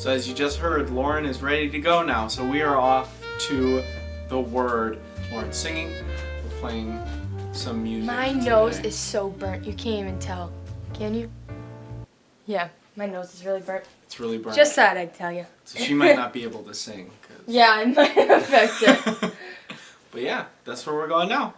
So as you just heard, Lauren is ready to go now. So we are off to the word. Lauren's singing, we're playing some music. My nose is so burnt, you can't even tell. Can you? Yeah, my nose is really burnt. It's really burnt. Just thought I'd tell you. So she might not be able to sing. Yeah, it might affect it. But yeah, that's where we're going now.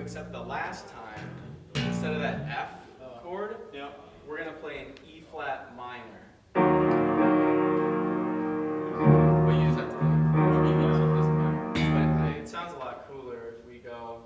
Except the last time, instead of that F chord, we're going to play an E flat minor. But you just have to do it. So it doesn't matter. But it sounds a lot cooler if we go.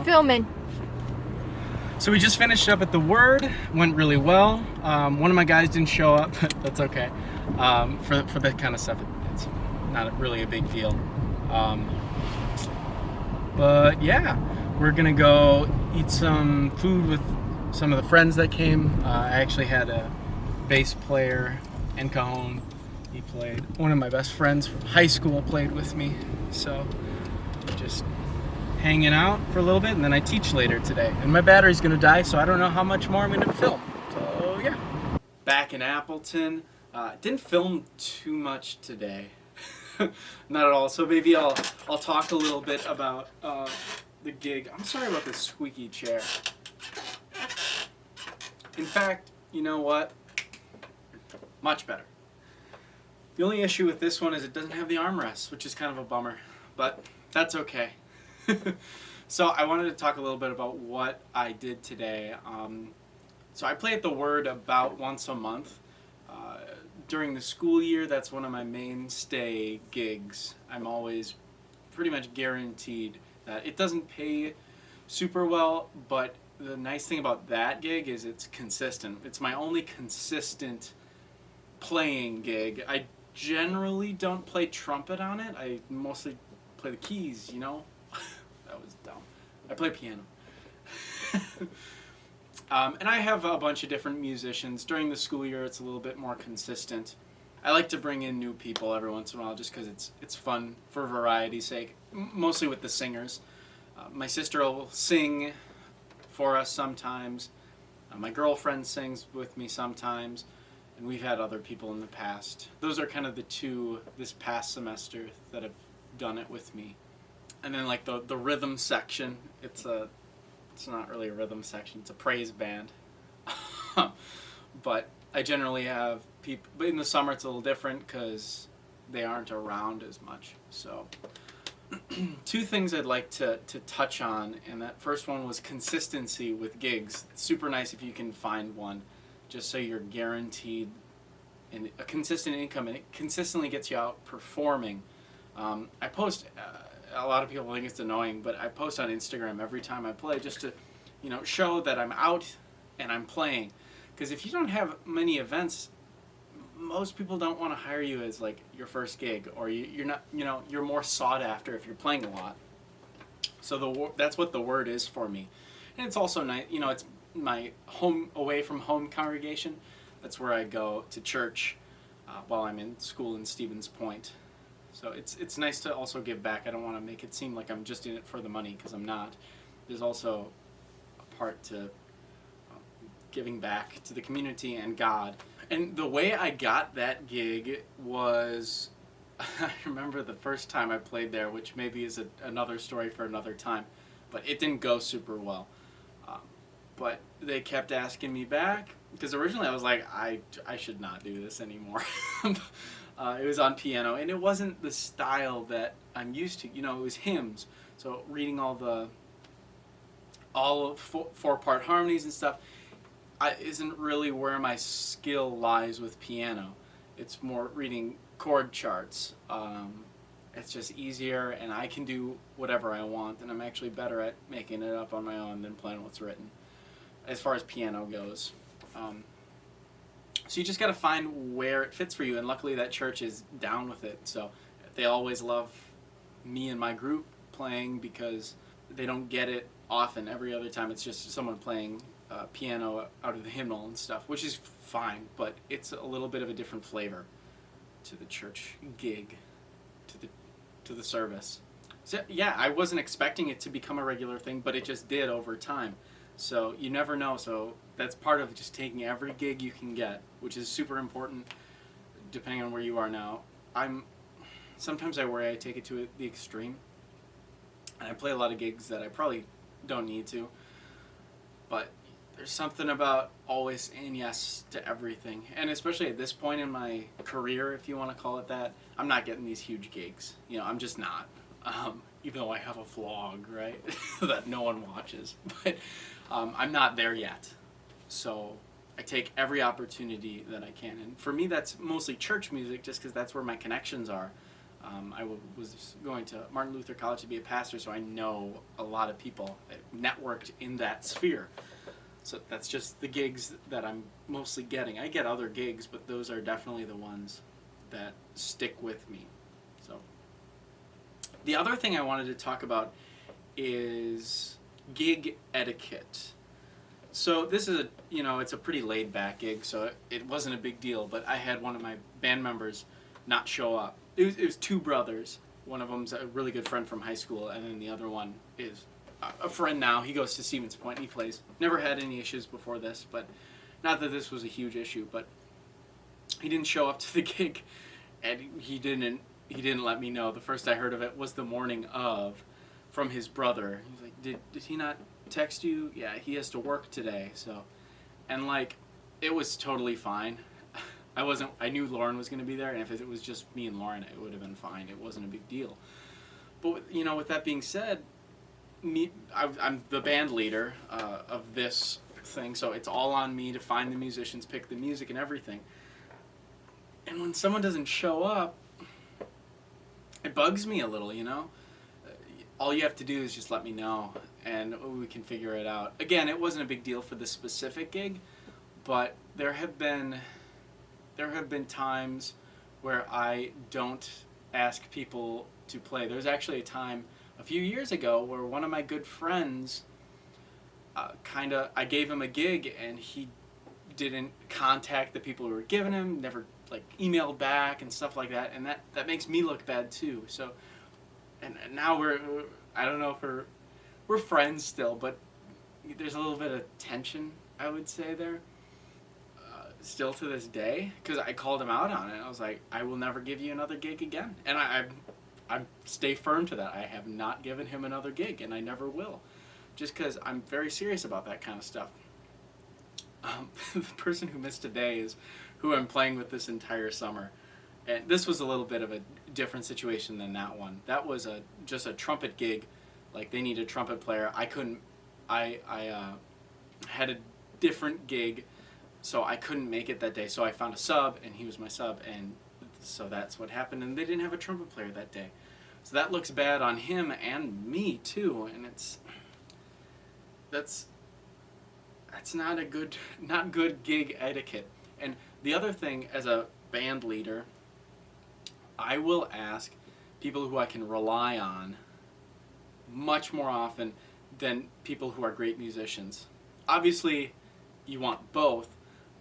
Filming. So we just finished up at the Word. Went really well. One of my guys didn't show up, but that's okay. For that kind of stuff, it's not really a big deal. But yeah, we're gonna go eat some food with some of the friends that came. I actually had a bass player, En Cajon. He played. One of my best friends from high school played with me. So just hanging out for a little bit, and then I teach later today. And my battery's gonna die, so I don't know how much more I'm gonna film. So yeah. Back in Appleton. Didn't film too much today. Not at all. So maybe I'll talk a little bit about the gig. I'm sorry about this squeaky chair. In fact, you know what? Much better. The only issue with this one is it doesn't have the armrest, which is kind of a bummer, but that's okay. So I wanted to talk a little bit about what I did today. So I play at the Word about once a month. During the school year, that's one of my mainstay gigs. I'm always pretty much guaranteed that. It doesn't pay super well, but the nice thing about that gig is it's consistent. It's my only consistent playing gig. I generally don't play trumpet on it. I mostly play the keys, you know? That was dumb. I play piano. And I have a bunch of different musicians. During the school year, it's a little bit more consistent. I like to bring in new people every once in a while just because it's fun for variety's sake, mostly with the singers. My sister will sing for us sometimes. My girlfriend sings with me sometimes, and we've had other people in the past. Those are kind of the two this past semester that have done it with me. And then like the rhythm section, it's not really a rhythm section, it's a praise band. But I generally have people, but in the summer it's a little different because they aren't around as much. So two things I'd like to touch on, and that first one was consistency with gigs. It's super nice if you can find one, just so you're guaranteed a consistent income, and it consistently gets you out performing. I post, a lot of people think it's annoying, but I post on Instagram every time I play just to, show that I'm out and I'm playing. Because if you don't have many events, most people don't want to hire you as like your first gig, or you're not, you're more sought after if you're playing a lot. So that's what the word is for me. And it's also nice, it's my away from home congregation. That's where I go to church while I'm in school in Stevens Point. So it's nice to also give back. I don't want to make it seem like I'm just in it for the money, because I'm not. There's also a part to giving back to the community and God. And the way I got that gig was, I remember the first time I played there, which maybe is another story for another time, but it didn't go super well. But they kept asking me back, because originally I was like, I should not do this anymore. It was on piano, and it wasn't the style that I'm used to. It was hymns, so reading all of four-part harmonies and stuff isn't really where my skill lies with piano. It's more reading chord charts. It's just easier, and I can do whatever I want, and I'm actually better at making it up on my own than playing what's written, as far as piano goes. So you just got to find where it fits for you, and luckily that church is down with it. So they always love me and my group playing, because they don't get it often. Every other time it's just someone playing piano out of the hymnal and stuff, which is fine, but it's a little bit of a different flavor to the church gig, to the service. So yeah, I wasn't expecting it to become a regular thing, but it just did over time. So you never know. So that's part of just taking every gig you can get, which is super important depending on where you are now. Sometimes I take it to the extreme, and I play a lot of gigs that I probably don't need to, but there's something about always saying yes to everything. And especially at this point in my career, if you want to call it that, I'm not getting these huge gigs. I'm just not. Even though I have a vlog, right, that no one watches. But I'm not there yet. So I take every opportunity that I can. And for me, that's mostly church music, just because that's where my connections are. I was going to Martin Luther College to be a pastor, so I know a lot of people networked in that sphere. So that's just the gigs that I'm mostly getting. I get other gigs, but those are definitely the ones that stick with me. So the other thing I wanted to talk about is gig etiquette. So this is it's a pretty laid back gig, so it wasn't a big deal, but I had one of my band members not show up. It was two brothers. One of them's a really good friend from high school, and then the other one is a friend now. He goes to Stevens Point, he plays. Never had any issues before this, but not that this was a huge issue, but he didn't show up to the gig, and he didn't let me know. The first I heard of it was the morning of, from his brother. He's like, did he not text you? Yeah, he has to work today. So, and like, it was totally fine. I knew Lauren was going to be there, and if it was just me and Lauren, it would have been fine. It wasn't a big deal. But with that being said, I'm the band leader of this thing, so it's all on me to find the musicians, pick the music, and everything. And when someone doesn't show up, it bugs me a little, All you have to do is just let me know, and we can figure it out. Again, it wasn't a big deal for this specific gig, but there have been times where I don't ask people to play. There's actually a time a few years ago where one of my good friends I gave him a gig and he didn't contact the people who were giving him, never like emailed back and stuff like that, and that makes me look bad too. So, and now I don't know if we're friends still, but there's a little bit of tension, I would say there, still to this day, because I called him out on it. I was like, I will never give you another gig again, and I stay firm to that. I have not given him another gig, and I never will, just because I'm very serious about that kind of stuff. The person who missed today is who I'm playing with this entire summer. And this was a little bit of a different situation than that one. That was just a trumpet gig. Like, they needed a trumpet player. I couldn't, I had a different gig, so I couldn't make it that day. So I found a sub, and he was my sub, and so that's what happened. And they didn't have a trumpet player that day. So that looks bad on him and me, too. And that's not good gig etiquette. And the other thing, as a band leader, I will ask people who I can rely on much more often than people who are great musicians. Obviously, you want both,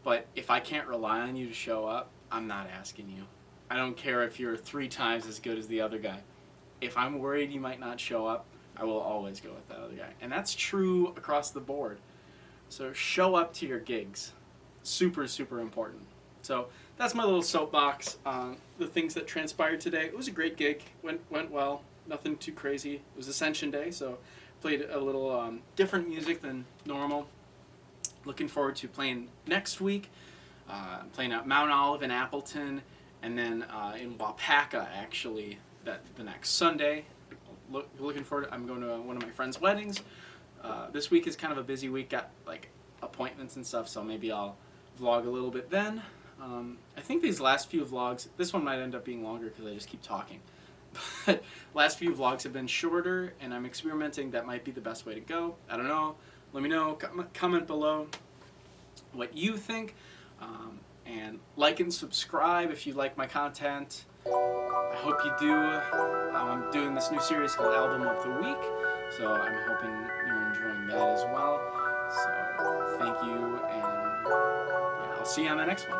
but if I can't rely on you to show up, I'm not asking you. I don't care if you're 3 times as good as the other guy. If I'm worried you might not show up, I will always go with that other guy. And that's true across the board. So show up to your gigs. Super, super important. So that's my little soapbox on the things that transpired today. It was a great gig. Went well. Nothing too crazy. It was Ascension Day, so played a little different music than normal. Looking forward to playing next week. Playing at Mount Olive in Appleton, and then in Wapaka, actually, the next Sunday. Looking forward to, I'm going to one of my friends' weddings. This week is kind of a busy week, got like appointments and stuff, so maybe I'll vlog a little bit then. I think these last few vlogs, this one might end up being longer because I just keep talking, but last few vlogs have been shorter, and I'm experimenting. That might be the best way to go. I don't know. Let me know, comment below what you think, and like and subscribe if you like my content. I hope you do. I'm doing this new series called Album of the Week, so I'm hoping you're enjoying that as well. So thank you, and yeah, I'll see you on the next one.